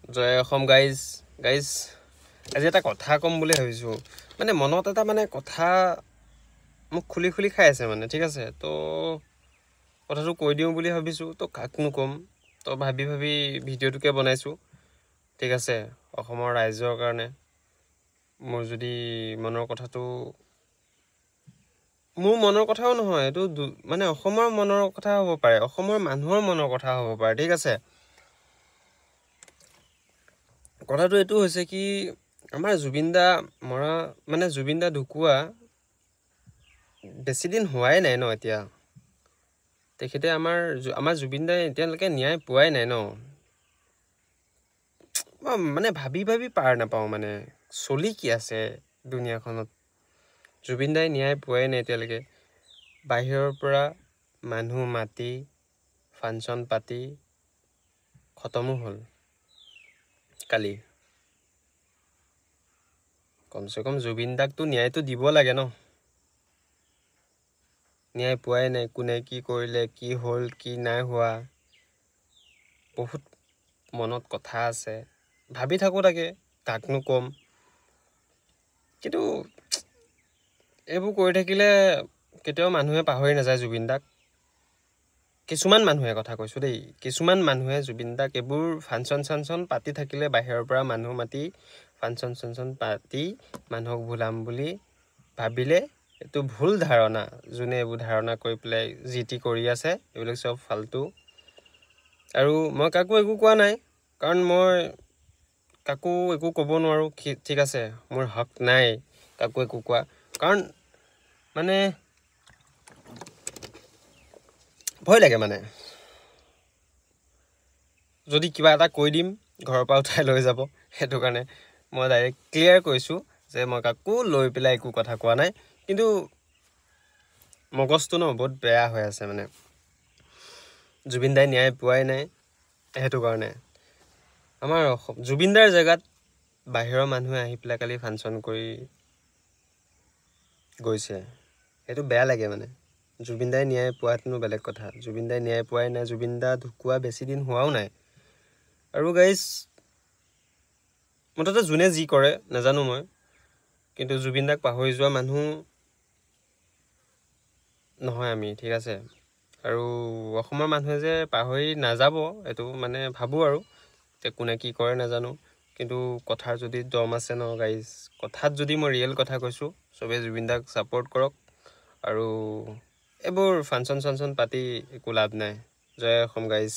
জয় Assam guys আজি এটা কথা কম বুলি ভাবিছোঁ মানে মনত এটা মানে কথা মোক খুলি খুলি খাই আছে মানে ঠিক আছে তো কথাটো কৈ দিওঁ বুলি ভাবিছোঁ তো কাকনো ক'ম তো ভাবি ভাবি ভিডিঅ'টোকে বনাইছোঁ ঠিক আছে অসমৰ ৰাইজৰ কাৰণে মোৰ যদি মনৰ কথাটো মোৰ মনৰ কথাও নহয় এইটো মানে অসমৰ মনৰ কথা হ'ব পাৰে অসমৰ মানুহৰ মনৰ কথা হ'ব পাৰে ঠিক আছে কথাটো এইটো হৈছে কি আমাৰ জুবিন দা মৰা মানে জুবিন দা ঢুকুৱা বেছি দিন হোৱাই নাই ন এতিয়া তেখেতে আমাৰ জুবিন দাই এতিয়ালৈকে ন্যায় পোৱাই নাই ন মানে ভাবি ভাবি পাৰ নাপাওঁ মানে চলি কি আছে দুনিয়াখনত জুবিন দাই ন্যায় পোৱাই নাই এতিয়ালৈকে বাহিৰৰ পৰা মানুহ মাতি ফাংচন পাতি খতমো হ'ল কালি কমচে কম জুবিন দাকতো ন্যায়টো দিব লাগে ন ন্যায় পোৱাই নাই কোনে কি কৰিলে কি হ'ল কি নাই হোৱা বহুত মনত কথা আছে ভাবি থাকোঁ তাকে কাকনো ক'ম কিন্তু এইবোৰ কৰি থাকিলে কেতিয়াও মানুহে পাহৰি নাযায় জুবিন দাক কিছুমান মানুহে কথা কৈছোঁ দেই কিছুমান মানুহে জুবিন দাক এইবোৰ ফাংচন পাতি থাকিলে বাহিৰৰ পৰা মানুহ মাতি ফাংচন পাতি মানুহক ভুলাম বুলি ভাবিলে এইটো ভুল ধাৰণা যোনে এইবোৰ ধাৰণা কৰি পেলাই যি টি কৰি আছে এইবিলাক চব ফাল্টু আৰু মই কাকো একো কোৱা নাই কাৰণ মই কাকো একো ক'ব নোৱাৰোঁ ঠিক আছে মোৰ হক নাই কাকো একো কোৱা কাৰণ মানে ভয় লাগে মানে যদি কিবা এটা কৈ দিম ঘৰৰ পৰা উঠাই লৈ যাব সেইটো কাৰণে মই ডাইৰেক্ট ক্লিয়াৰ কৈছোঁ যে মই কাকো লৈ পেলাই একো কথা কোৱা নাই কিন্তু মগজটো ন বহুত বেয়া হৈ আছে মানে জুবিন দাই ন্যায় পোৱাই নাই সেইটো কাৰণে আমাৰ জুবিন দাৰ জেগাত বাহিৰৰ মানুহে আহি পেলাই কালি ফাংচন কৰি গৈছে সেইটো বেয়া লাগে মানে জুবিন দাই ন্যায় পোৱাটোনো বেলেগ কথা জুবিন দাই ন্যায় পোৱাই নাই জুবিন দা ঢুকুৱা বেছি দিন হোৱাও নাই আৰু গাইজ মুঠতে যোনে যি কৰে নাজানো মই কিন্তু জুবিন দাক পাহৰি যোৱা মানুহ নহয় আমি ঠিক আছে আৰু অসমৰ মানুহে যে পাহৰি নাযাব এইটো মানে ভাবোঁ আৰু যে কোনে কি কৰে নাজানো কিন্তু কথাৰ যদি দম আছে ন গাইজ কথাত যদি মই ৰিয়েল কথা কৈছোঁ চবেই জুবিন দাক ছাপোৰ্ট কৰক আৰু এইবোৰ ফাংচন পাতি একো লাভ নাই জয় অসম গাইজ